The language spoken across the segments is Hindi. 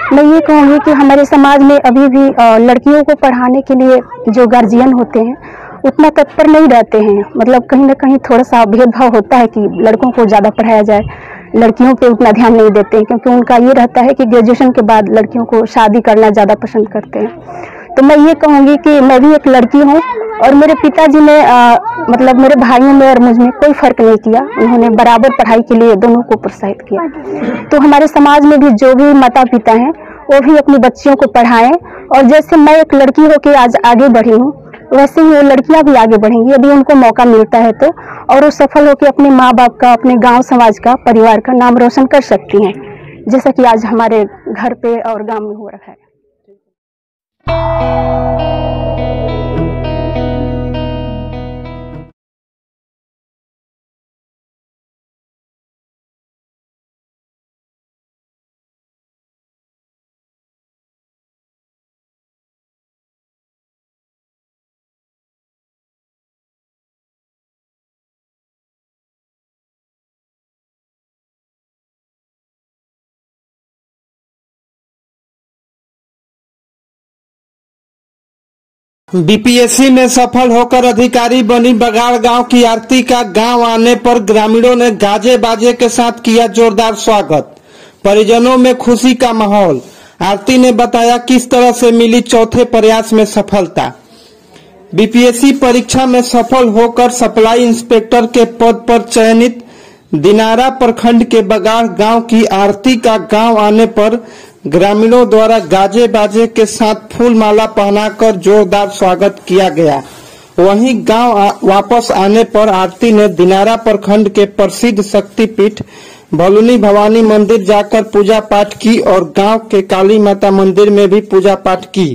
मैं ये कहूँगी कि हमारे समाज में अभी भी लड़कियों को पढ़ाने के लिए जो गार्जियन होते हैं उतना तत्पर नहीं रहते हैं। मतलब कहीं ना कहीं थोड़ा सा भेदभाव होता है कि लड़कों को ज़्यादा पढ़ाया जाए, लड़कियों पे उतना ध्यान नहीं देते हैं, क्योंकि उनका ये रहता है कि ग्रेजुएशन के बाद लड़कियों को शादी करना ज़्यादा पसंद करते हैं। तो मैं ये कहूँगी कि मैं भी एक लड़की हूँ और मेरे पिताजी ने मतलब मेरे भाइयों में और मुझ में कोई फ़र्क नहीं किया। उन्होंने बराबर पढ़ाई के लिए दोनों को प्रोत्साहित किया। तो हमारे समाज में भी जो भी माता पिता हैं वो भी अपनी बच्चियों को पढ़ाएं, और जैसे मैं एक लड़की होकर आज आगे बढ़ी हूँ वैसे ही वो लड़कियां भी आगे बढ़ेंगी यदि उनको मौका मिलता है तो, और वो सफल होकर अपने माँ बाप का, अपने गांव समाज का, परिवार का नाम रोशन कर सकती हैं, जैसा कि आज हमारे घर पे और गांव में हो रहा है। बीपीएससी में सफल होकर अधिकारी बनी बगाड़ गांव की आरती का गांव आने पर ग्रामीणों ने गाजे बाजे के साथ किया जोरदार स्वागत। परिजनों में खुशी का माहौल। आरती ने बताया किस तरह से मिली चौथे प्रयास में सफलता। बीपीएससी परीक्षा में सफल होकर सप्लाई इंस्पेक्टर के पद पर चयनित दिनारा प्रखंड के बगाड़ गांव की आरती का गांव आने पर ग्रामीणों द्वारा गाजे बाजे के साथ फूल माला पहनाकर जोरदार स्वागत किया गया। वहीं गांव वापस आने पर आरती ने दिनारा प्रखंड के प्रसिद्ध शक्तिपीठ भलुनी भवानी मंदिर जाकर पूजा पाठ की और गांव के काली माता मंदिर में भी पूजा पाठ की।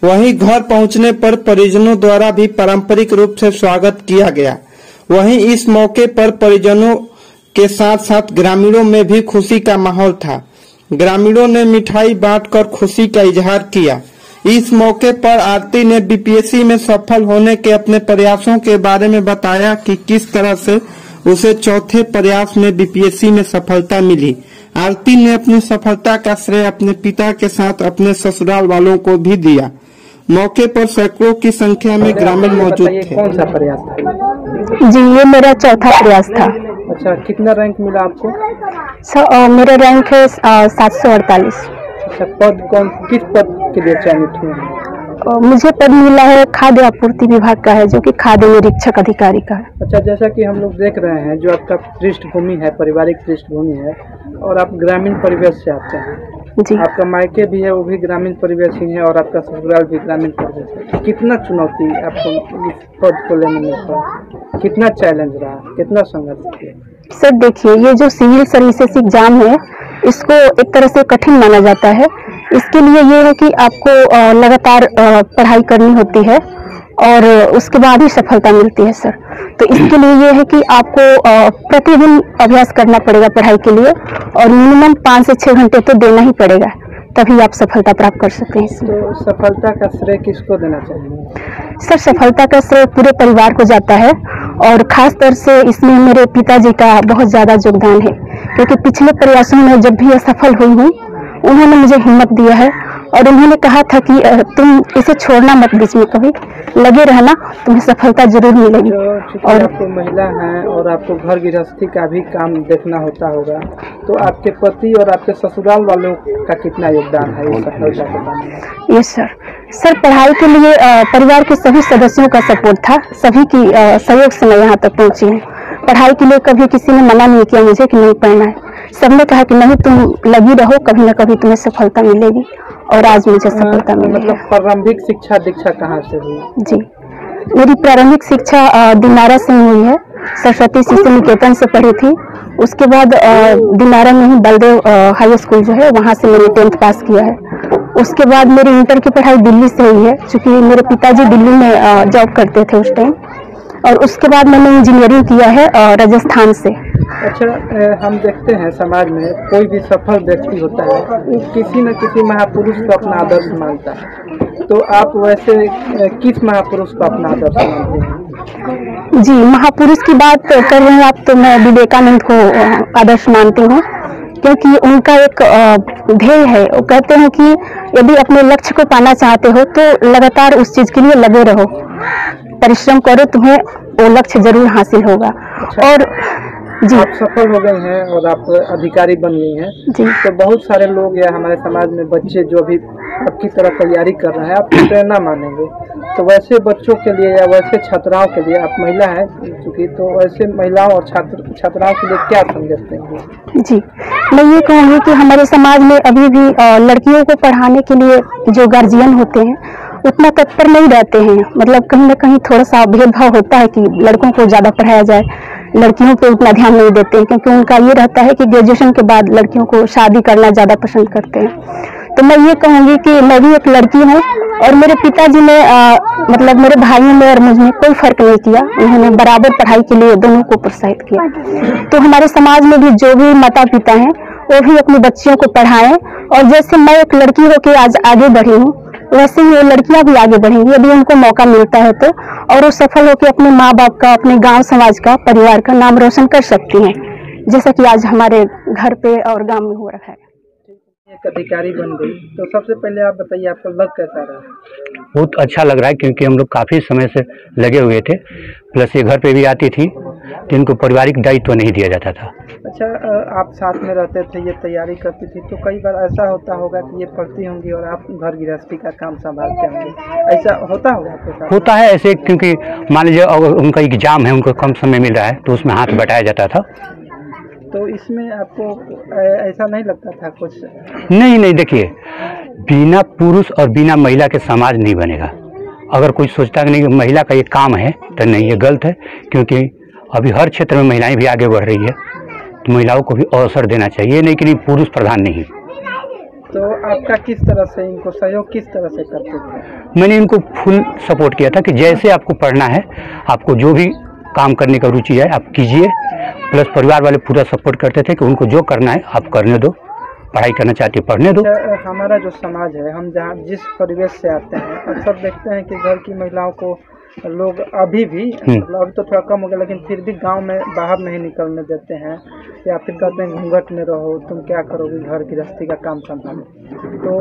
वहीं घर पहुंचने पर परिजनों द्वारा भी पारंपरिक रूप से स्वागत किया गया। वहीं इस मौके पर परिजनों के साथ साथ ग्रामीणों में भी खुशी का माहौल था। ग्रामीणों ने मिठाई बांटकर खुशी का इजहार किया। इस मौके पर आरती ने बीपीएससी में सफल होने के अपने प्रयासों के बारे में बताया कि किस तरह से उसे चौथे प्रयास में बीपीएससी में सफलता मिली। आरती ने अपनी सफलता का श्रेय अपने पिता के साथ अपने ससुराल वालों को भी दिया। मौके पर सैकड़ों की संख्या में ग्रामीण मौजूद थे। कौन सा प्रयास था? जी, ये मेरा चौथा प्रयास था। अच्छा, कितना रैंक मिला आपको? मेरा रैंक है 748। अच्छा, किस पद के लिए चयनित हुए? मुझे पद मिला है खाद्य आपूर्ति विभाग का है, जो कि खाद्य निरीक्षक अधिकारी का है। अच्छा, जैसा कि हम लोग देख रहे हैं, जो आपका पृष्ठभूमि है, पारिवारिक पृष्ठभूमि है, और आप ग्रामीण परिवेश से आते हैं जी। आपका मायके भी है, वो भी ग्रामीण परिवेश ही है, और आपका ससुराल भी ग्रामीण परिवेश है। कितना चुनौती आपको इस पद को लेने में पड़ा? कितना चैलेंज रहा, कितना संघर्ष किया? सर देखिए, ये जो सिविल सर्विसेज एग्जाम है इसको एक तरह से कठिन माना जाता है। इसके लिए ये है कि आपको लगातार पढ़ाई करनी होती है और उसके बाद ही सफलता मिलती है सर। तो इसके लिए ये है कि आपको प्रतिदिन अभ्यास करना पड़ेगा पढ़ाई के लिए, और मिनिमम 5 से 6 घंटे तो देना ही पड़ेगा, तभी आप सफलता प्राप्त कर सकते हैं इसमें। तो सफलता का श्रेय किसको देना चाहिए? सर, सफलता का श्रेय पूरे परिवार को जाता है, और खास तौर से इसमें मेरे पिताजी का बहुत ज़्यादा योगदान है, क्योंकि पिछले प्रयासों में जब भी असफल हुई हूँ उन्होंने मुझे हिम्मत दिया है, और उन्होंने कहा था कि तुम इसे छोड़ना मत, बीच में कभी लगे रहना, तुम्हें सफलता जरूर मिलेगी। और आपको महिला हैं और आपको घर गृहस्थी का भी काम देखना होता होगा, तो आपके पति और आपके ससुराल वालों का कितना योगदान है इस सफलता के पाने में? यस सर, पढ़ाई के लिए परिवार के सभी सदस्यों का सपोर्ट था, सभी की सहयोग से मैं यहाँ तक पहुँची हूँ। पढ़ाई के लिए कभी किसी ने मना नहीं किया मुझे कि नहीं पढ़ना है, सबने कहा कि नहीं, तुम लगी रहो, कभी न कभी तुम्हें सफलता मिलेगी, और आज मुझे सफलता मिली। मतलब प्रारंभिक शिक्षा दीक्षा कहाँ से हुई? जी, मेरी प्रारंभिक शिक्षा दिनारा से हुई है, सरस्वती शिशु निकेतन से पढ़ी थी। उसके बाद दिनारा में ही बलदेव हाई स्कूल जो है वहाँ से मैंने 10th पास किया है। उसके बाद मेरी इंटर की पढ़ाई दिल्ली से हुई है, क्योंकि मेरे पिताजी दिल्ली में जॉब करते थे उस टाइम, और उसके बाद मैंने इंजीनियरिंग किया है राजस्थान से। अच्छा, हम देखते हैं समाज में कोई भी सफल व्यक्ति होता है वो किसी न किसी महापुरुष को अपना आदर्श मानता है, तो आप वैसे किस महापुरुष को अपना आदर्श मानते हैं? जी, महापुरुष की बात कर रहे हैं आप, तो मैं विवेकानंद को आदर्श मानती हूँ, क्योंकि उनका एक ध्येय है। वो कहते हैं कि यदि अपने लक्ष्य को पाना चाहते हो तो लगातार उस चीज के लिए लगे रहो, परिश्रम करो, तुम्हें वो लक्ष्य जरूर हासिल होगा। और जी, आप सफल हो गए हैं और आप अधिकारी बन गई हैं जी। तो बहुत सारे लोग या हमारे समाज में बच्चे जो भी आपकी तरह तैयारी कर रहे हैं आपकी प्रेरणा मानेंगे। तो वैसे बच्चों के लिए या वैसे छात्राओं के लिए, आप महिला हैं चूंकि, तो वैसे महिलाओं और छात्राओं के लिए क्या संदेश देंगे? जी, मैं ये कहूँगी कि हमारे समाज में अभी भी लड़कियों को पढ़ाने के लिए जो गार्जियन होते हैं उतना तत्पर नहीं रहते हैं। मतलब कहीं ना कहीं थोड़ा सा भेदभाव होता है कि लड़कों को ज़्यादा पढ़ाया जाए, लड़कियों पे उतना ध्यान नहीं देते हैं, क्योंकि उनका ये रहता है कि ग्रेजुएशन के बाद लड़कियों को शादी करना ज़्यादा पसंद करते हैं। तो मैं ये कहूँगी कि मैं भी एक लड़की हूँ और मेरे पिताजी ने मतलब मेरे भाइयों में और मुझ में कोई फर्क नहीं किया। उन्होंने बराबर पढ़ाई के लिए दोनों को प्रोत्साहित किया। तो हमारे समाज में भी जो भी माता पिता हैं वो भी अपनी बच्चियों को पढ़ाएं, और जैसे मैं एक लड़की होकर आज आगे बढ़ी हूँ वैसे ही वो लड़कियां भी आगे बढ़ेंगी यदि उनको मौका मिलता है तो, और वो सफल होकर अपने माँ बाप का, अपने गांव समाज का, परिवार का नाम रोशन कर सकती हैं, जैसा कि आज हमारे घर पे और गांव में हो रहा है। एक अधिकारी बन गई तो सबसे पहले आप बताइए आपका लग कैसा रहा? बहुत अच्छा लग रहा है, क्योंकि हम लोग काफ़ी समय से लगे हुए थे, प्लस ये घर पे भी आती थी तो इनको पारिवारिक दायित्व नहीं दिया जाता था। अच्छा, आप साथ में रहते थे, ये तैयारी करती थी, तो कई बार ऐसा होता होगा कि ये पढ़ती होंगी और आप घर गृहस्थी का काम संभालते होंगे, ऐसा होता होगा आपके साथ? होता है ऐसे, क्योंकि मान लीजिए अगर उनका एग्जाम है, उनको कम समय मिल रहा है तो उसमें हाथ बटाया जाता था। तो इसमें आपको ऐसा नहीं लगता था कुछ? नहीं, देखिए, बिना पुरुष और बिना महिला के समाज नहीं बनेगा। अगर कोई सोचता कि नहीं कि महिला का ये काम है तो नहीं, ये गलत है, क्योंकि अभी हर क्षेत्र में महिलाएं भी आगे बढ़ रही है, तो महिलाओं को भी अवसर देना चाहिए, नहीं कि पुरुष प्रधान नहीं। तो आपका किस तरह से इनको सहयोग किस तरह से करते थे? मैंने इनको फुल सपोर्ट किया था कि जैसे आपको पढ़ना है, आपको जो भी काम करने का रुचि है आप कीजिए, प्लस परिवार वाले पूरा सपोर्ट करते थे कि उनको जो करना है आप करने दो, पढ़ाई करना चाहती है पढ़ने दो। हमारा जो समाज है, हम जहाँ जिस परिवेश से आते हैं, अक्सर देखते हैं कि घर की महिलाओं को लोग अभी भी, मतलब अभी तो थोड़ा कम हो गया, लेकिन फिर भी गांव में बाहर नहीं निकलने देते हैं, या फिर कहते हैं घूंघट में रहो, तुम क्या करोगे, घर गृहस्थी का काम संभालो। तो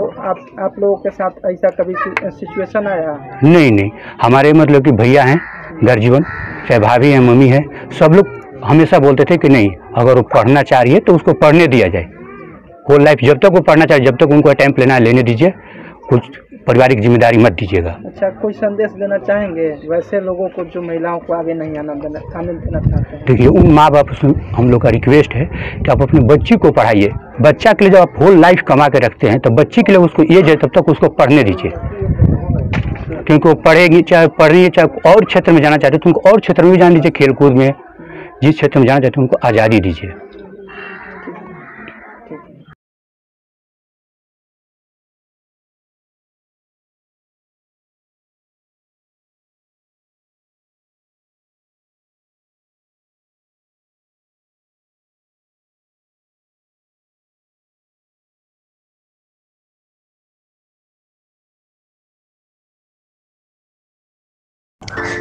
आप लोगों के साथ ऐसा कभी सिचुएशन आया? नहीं, हमारे मतलब कि भैया हैं घर जीवन, चाहे भाभी हैं, मम्मी है, सब लोग हमेशा बोलते थे कि नहीं, अगर वो पढ़ना चाह रही है तो उसको पढ़ने दिया जाए, होल लाइफ जब तक वो पढ़ना चाहिए, जब तक उनको अटेम्प्ट लेना है लेने दीजिए, कुछ पारिवारिक जिम्मेदारी मत दीजिएगा। अच्छा, कोई संदेश देना चाहेंगे वैसे लोगों को जो महिलाओं को आगे नहीं आने देना चाहते हैं? देखिए, उन माँ बाप से हम लोग का रिक्वेस्ट है कि आप अपनी बच्ची को पढ़ाइए। बच्चा के लिए जब आप होल लाइफ कमा के रखते हैं तो बच्ची के लिए उसको एज है तब तक उसको पढ़ने दीजिए, क्योंकि वो पढ़ेगी, चाहे पढ़ रही है, चाहे और क्षेत्र में जाना चाहते हैं तो उनको और क्षेत्र में भी जान दीजिए, खेलकूद में जिस क्षेत्र में जाना चाहते हैं उनको आज़ादी दीजिए।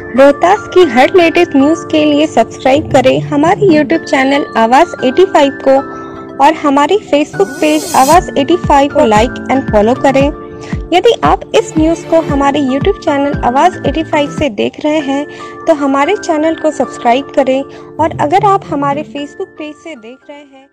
रोहतास की हर लेटेस्ट न्यूज के लिए सब्सक्राइब करें हमारे यूट्यूब चैनल आवाज 85 को, और हमारे फेसबुक पेज आवाज 85 को लाइक एंड फॉलो करें। यदि आप इस न्यूज को हमारे यूट्यूब चैनल आवाज 85 से देख रहे हैं तो हमारे चैनल को सब्सक्राइब करें, और अगर आप हमारे फेसबुक पेज से देख रहे हैं